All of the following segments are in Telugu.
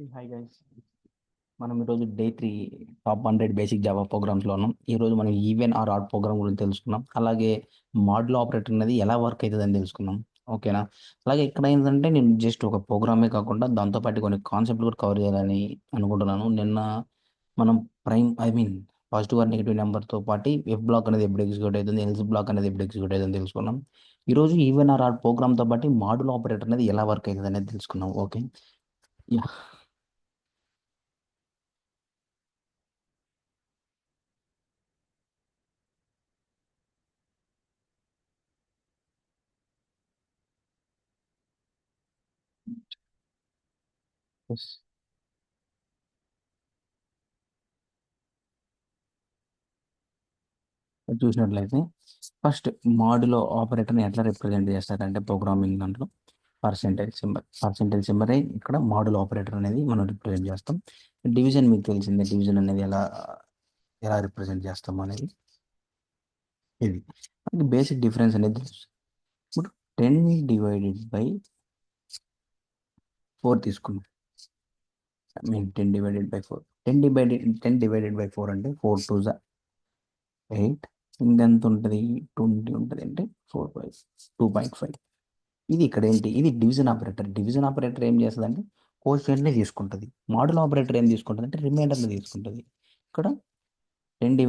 హాయ్ గైస్, మనం ఈరోజు డే 3 టాప్ 100 బేసిక్ జావా ప్రోగ్రామ్స్లో ఉన్నాం. ఈరోజు మనం ఈవెన్ ఆర్ ఆడ్ ప్రోగ్రామ్ గురించి తెలుసుకున్నాం. అలాగే మాడ్యులో ఆపరేటర్ అనేది ఎలా వర్క్ అవుతుంది అని తెలుసుకున్నాం. ఓకేనా? అలాగే ఇక్కడ ఏంటంటే నేను జస్ట్ ఒక ప్రోగ్రామే కాకుండా దాంతోపాటు కొన్ని కాన్సెప్ట్ కూడా కవర్ చేయాలని అనుకుంటున్నాను. నిన్న మనం పాజిటివ్ ఆర్ నెగిటివ్ నెంబర్తో పాటు ఎఫ్ బ్లాక్ అనేది ఎప్పుడు ఎగ్జిక్యూట్ అవుతుంది, ఎల్స్ బ్లాక్ అనేది ఎప్పుడు ఎగ్జిక్యూట్ అవుతుంది తెలుసుకున్నాం. ఈరోజు ఈవెన్ ఆర్ ఆడ్ ప్రోగ్రామ్తో పాటు మాడ్యులో ఆపరేటర్ అనేది ఎలా వర్క్ అవుతుంది అనేది తెలుసుకున్నాం. ఓకే, చూసినట్లయితే ఫస్ట్ మాడ్యులో ఆపరేటర్ని ఎట్లా రిప్రజెంట్ చేస్తారంటే ప్రోగ్రామింగ్ దాంట్లో పర్సెంటేజ్ సింబల్ ఇక్కడ మాడ్యులో ఆపరేటర్ అనేది మనం రిప్రజెంట్ చేస్తాం. డివిజన్ మీకు తెలిసిందే, డివిజన్ అనేది ఎలా ఎలా రిప్రజెంట్ చేస్తాం అనేది. ఇది మనకి బేసిక్ డిఫరెన్స్ అనేది తెలుసు. ఇప్పుడు 10/4 తీసుకున్నాం. 10/4 10/4 అంటే 4 2 8. ఇంకెంత ఉంటుంది? 20 ఉంటుంది అంటే 2.5. ఇది ఇక్కడ ఏంటి? ఇది డివిజన్ ఆపరేటర్. డివిజన్ ఆపరేటర్ ఏం చేస్తుంది అంటే కోషియంట్ని తీసుకుంటుంది. మాడ్యులో ఆపరేటర్ ఏం తీసుకుంటుంది అంటే రిమైండర్ని తీసుకుంటుంది. ఇక్కడ 10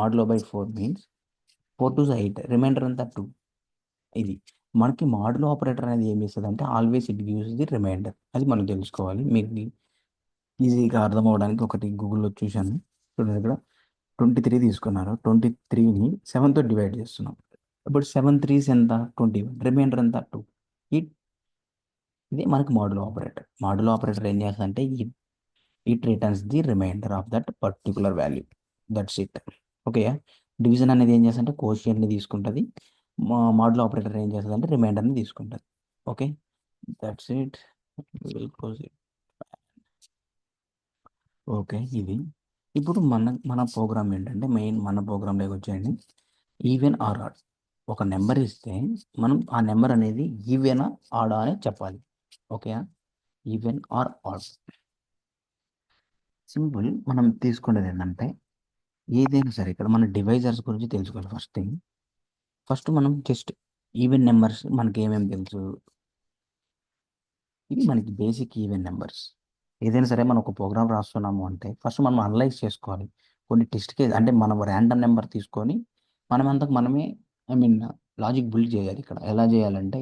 మాడ్యులో బై 4 మీన్స్ 4 2 8, రిమైండర్ అంతా 2. ఇది మనకి మాడ్యులో ఆపరేటర్ అనేది ఏం చేస్తుంది అంటే always it gives the remainder. అది మనం తెలుసుకోవాలి. మీకు ఈజీగా అర్థం అవ్వడానికి ఒకటి గూగుల్లో చూశాను. చూడండి, ఇక్కడ 23 తీసుకున్నారు. 23ని 7తో డివైడ్ చేస్తున్నాం. ఇప్పుడు 7 3s ఎంత? 21. రిమైండర్ ఎంత? 2. ఇది మనకి మాడ్యులో ఆపరేటర్. మాడ్యులో ఆపరేటర్ ఏం చేస్తుందంటే it returns the remainder of that particular value. That's it. Okay, division అనేది ఏం చేస్తుందంటే కోషియంట్ని తీసుకుంటుంది. మాడ్యులో ఆపరేటర్ ఏం చేస్తుంది అంటే రిమైండర్ని తీసుకుంటుంది. Okay, that's it. Close it. Okay, ఇది ఇప్పుడు మన ప్రోగ్రామ్ ఏంటంటే మన ప్రోగ్రాంలోకి వచ్చేయండి. ఈవెన్ ఆర్ ఆడ్ ఒక నెంబర్ ఇస్తే మనం ఆ నెంబర్ అనేది ఈవెనా ఆడా అని చెప్పాలి. Okay, even or odd. Simple. మనం తీసుకునేది ఏంటంటే ఏదైనా సరే ఇక్కడ మన డివైజర్స్ గురించి తెలుసుకోవాలి. ఫస్ట్ మనం జస్ట్ ఈవెన్ నెంబర్స్ మనకి ఏమేమి తెలుసు. ఇవి మనకి బేసిక్ ఈవెన్ నెంబర్స్. ఏదైనా సరే మనం ఒక ప్రోగ్రామ్ రాస్తున్నాము అంటే ఫస్ట్ మనం అనలైజ్ చేసుకోవాలి. కొన్ని టెస్ట్ కేస్ అంటే మనం ర్యాండమ్ నెంబర్ తీసుకొని మనమే ఐ మీన్ లాజిక్ బిల్డ్ చేయాలి. ఇక్కడ ఎలా చేయాలంటే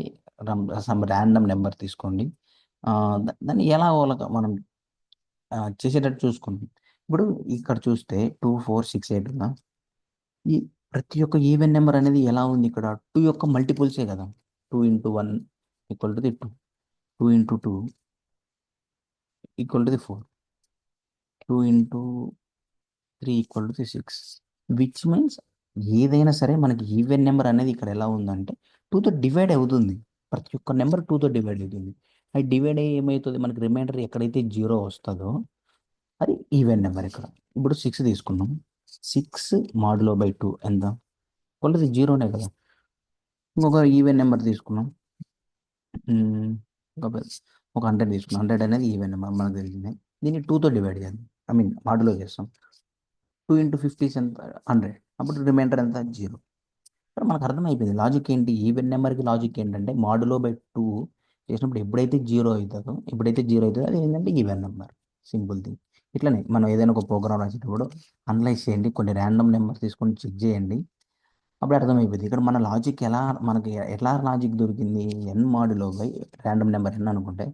సమ్ ర్యాండమ్ నెంబర్ తీసుకోండి. దాన్ని ఎలా మనం చేసేటట్టు చూసుకోండి. ఇప్పుడు ఇక్కడ చూస్తే 2 4 6 8 ఉందా? ఈ ప్రతి ఒక్క ఈవెన్ నెంబర్ అనేది ఎలా ఉంది? ఇక్కడ 2 యొక్క మల్టిపుల్సే కదా. 2 × 1 = 2. 2 × 2 = 4. 2 × 3 = 6. విచ్ మీన్స్ ఏదైనా సరే మనకి ఈవెన్ నెంబర్ అనేది ఇక్కడ ఎలా ఉందంటే 2తో డివైడ్ అవుతుంది. ప్రతి ఒక్క నెంబర్ 2తో డివైడ్ అవుతుంది. అది డివైడ్ అయ్యి ఏమవుతుంది? మనకి రిమైండర్ ఎక్కడైతే 0 వస్తుందో అది ఈవెన్ నెంబర్. ఇక్కడ ఇప్పుడు 6 తీసుకున్నాం. 6 మాడ్యులో బై 2 ఎంత? కొలది 0నే కదా. ఇంకొక ఈవెన్ నెంబర్ తీసుకున్నాం. ఒక 100 తీసుకున్నాం. 100 అనేది ఈవెన్ నెంబర్ మనకు తెలిసింది. దీన్ని 2తో డివైడ్ చేయాలి. మాడ్యులో చేస్తాం. 2 × 50 ఎంత? 100. అప్పుడు రిమైండర్ ఎంత? 0. ఇక్కడ మనకు అర్థమైపోయింది లాజిక్ ఏంటి. ఈవెన్ నెంబర్కి లాజిక్ ఏంటంటే మాడ్యులో బై 2 చేసినప్పుడు ఎప్పుడైతే జీరో అవుతుందో అది ఏంటంటే ఈవెన్ నెంబర్. Simple thing. ఇట్లనే మనం ఏదైనా ఒక ప్రోగ్రామ్ రాసేటప్పుడు అనలైజ్ చేయండి. కొన్ని ర్యాండమ్ నెంబర్ తీసుకొని చెక్ చేయండి. అప్పుడు అర్థమైపోయింది. ఇక్కడ మన లాజిక్ మనకి ఎలా లాజిక్ దొరికింది. ఎన్ మాడ్యులో బై ర్యాండమ్ నెంబర్ ఎన్ అనుకుంటే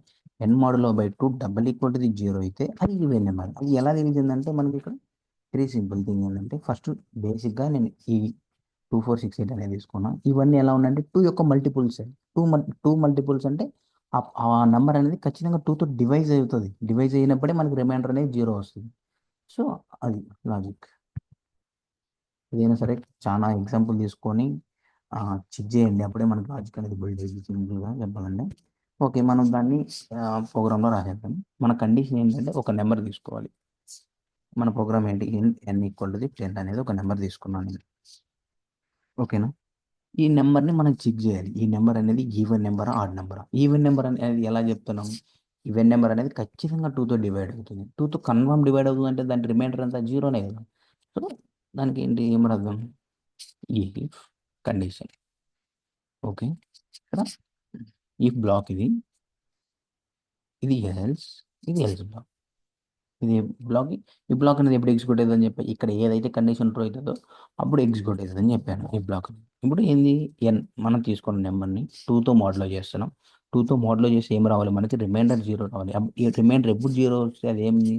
n mod by 2 = 0 అయితే అది ఈవెన్ నెంబర్. అది ఎలా తెలిసిందంటే మనకి ఇక్కడ వెరీ సింపుల్ థింగ్ ఏంటంటే ఫస్ట్ బేసిక్గా నేను ఈ 2 4 6 8 అనేది తీసుకున్నా. ఇవన్నీ ఎలా ఉన్నాయంటే 2 యొక్క మల్టిపుల్స్. టూ మల్టిపుల్స్ అంటే ఆ నెంబర్ అనేది ఖచ్చితంగా 2తో డివైజ్ అవుతుంది. డివైజ్ అయినప్పుడే మనకి రిమైండర్ అనేది 0 వస్తుంది. సో అది లాజిక్. ఏదైనా సరే చాలా ఎగ్జాంపుల్ తీసుకొని చెక్ చేయండి. అప్పుడే మనకి లాజిక్ అనేది బిల్డ్ అయ్యింది. సింపుల్గా చెప్పాలంటే ఓకే, మనం దాన్ని ప్రోగ్రాంలో రాసేద్దాం. మన కండిషన్ ఏంటంటే ఒక నెంబర్ తీసుకోవాలి. మన ప్రోగ్రామ్ ఏంటి? n = 10 అనేది ఒక నెంబర్ తీసుకున్నాను నేను. ఓకేనా? ఈ నెంబర్ని మనం చెక్ చేయాలి. ఈ నెంబర్ అనేది ఈవెన్ నెంబరా ఆడ్ నెంబరా? ఈవెన్ నెంబర్ అనేది ఎలా చెప్తున్నాం? ఈవెన్ నెంబర్ అనేది ఖచ్చితంగా టూతో డివైడ్ అవుతుంది. టూతో కన్ఫర్మ్ డివైడ్ అవుతుంది అంటే దాని రిమైండర్ అంతా జీరోనే కదా. సో దానికి ఏంటి ఏం అర్థం, ఈ కండిషన్. ఓకే, ఇక్కడ ఈ బ్లాక్ ఇది, ఇది ఎల్స్, ఇది ఎల్స్ బ్లాక్, ఇది బ్లాక్. ఈ బ్లాక్ అనేది ఎప్పుడు ఎగ్జిక్యూట్ అవుతుందని చెప్పి ఇక్కడ ఏదైతే కండిషన్ ట్రూ అవుతుందో అప్పుడు ఎగ్జిక్యూట్ అవుతుందని చెప్పాను ఈ బ్లాక్. ఇప్పుడు ఏంది, ఎన్ మనం తీసుకున్న నెంబర్ని టూతో మోడ్లో చేస్తున్నాం. టూతో మోడ్లో చేసి ఏం రావాలి మనకి, రిమైండర్ జీరో రావాలి. ఈ రిమైండర్ ఎప్పుడు జీరో వస్తే అది ఏమి,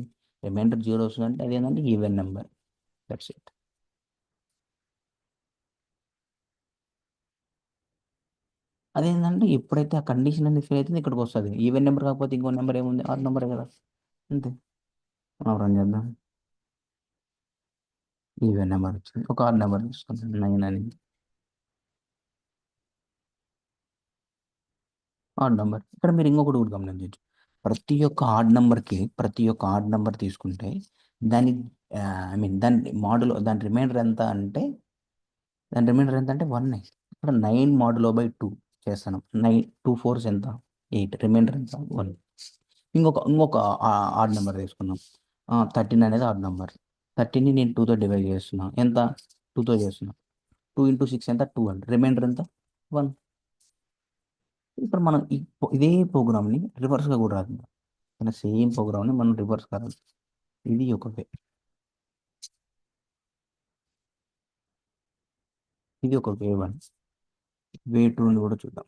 రిమైండర్ జీరో వస్తుందంటే అదేంటంటే ఈవెన్ నెంబర్. That's it. అదేంటంటే ఎప్పుడైతే ఆ కండిషన్ అనేది ఫెయిల్ అవుతుంది ఇక్కడికి వస్తుంది. ఈవెన్ నెంబర్ కాకపోతే ఇంకో నెంబర్ ఏముంది, ఆరు నెంబరే కదా. అంతే. మనం రన్ చేద్దాం. ఈవెన్ నెంబర్ వచ్చింది, ఒక ఆరు నెంబర్ తీసుకుంటాం, 9 అని. Odd number. ఇక్కడ మీరు ఇంకొకటి కూడా గమనించవచ్చు. ప్రతి ఒక్క ఆడ్ నెంబర్ తీసుకుంటే దాని ఐ మీన్ దాని మోడల్, దాని రిమైండర్ ఎంత అంటే, వన్. ఇక్కడ 9 మోడల్ బై 2 చేస్తాను. 9 2 4 ఎంత, 8. రిమైండర్ ఎంత, 1. ఇంకొక ఆడ్ నెంబర్ తీసుకున్నాం. 13 అనేది ఆడ్ నెంబర్. 13ని నేను 2తో డివైడ్ చేస్తున్నాను, ఎంత, 2తో చేస్తున్నాను. 2 × 6 ఎంత, 12. రిమైండర్ ఎంత, 1. ఇప్పుడు మనం ఇదే ప్రోగ్రామ్ని రివర్స్గా కూడా రాదు. మన సేమ్ ప్రోగ్రామ్ని మనం రివర్స్ కాదు. ఇది ఒక వే, ఇది ఒక వే 1. వే 2ని కూడా చూద్దాం.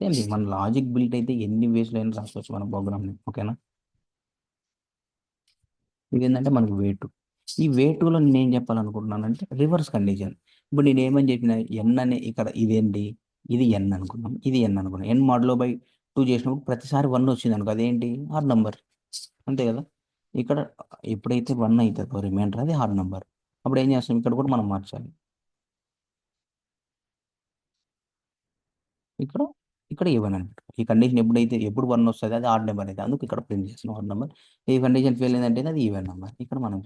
ఏంటి మన లాజిక్ బిల్ట్ అయితే ఎన్ని వేస్లో అయినా రాసుకోవచ్చు మన ప్రోగ్రామ్ని. ఓకేనా. ఇది ఏంటంటే మనకు వే 2. ఈ వే 2లో నేను ఏం చెప్పాలనుకుంటున్నానంటే రివర్స్ కండిషన్. ఇప్పుడు నేను ఏమని చెప్పిన, ఎన్ అనే ఇక్కడ ఇదేంటి, ఇది ఎన్ అనుకున్నాం, ఇది ఎన్ అనుకున్నాం. ఎన్ మోడ్లో బై 2 చేసినప్పుడు ప్రతిసారి 1 వచ్చింది అనుకో, అదేంటి ఆర్ నంబర్. అంతే కదా. ఇక్కడ ఎప్పుడైతే 1 అవుతుందో రిమైండర్ అది ఆర్ నంబర్. అప్పుడు ఏం చేస్తాం, ఇక్కడ కూడా మనం మార్చాలి. ఇక్కడ ఇక్కడ ఇవ్వను అనమాట. ఈ కండిషన్ ఎప్పుడు 1 వస్తుంది అది ఆడ్ నెంబర్ అయితే, అందుకు ఇక్కడ ప్రింట్ చేస్తున్నాం ఆడ్ నెంబర్. ఈ కండిషన్ ఫెయిల్ అయిందంటే అది ఈవెన్ నెంబర్. ఇక్కడ మనం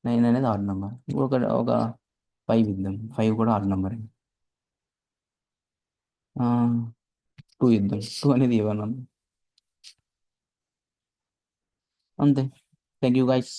9 అనేది ఆడ్ నెంబర్. ఒక 5 ఇద్దాం, 5 కూడా ఆడ్ నెంబర్. 2 ఇద్దాం, 2 అనేది ఈవెన్ నెంబర్. అంతే. Thank you guys.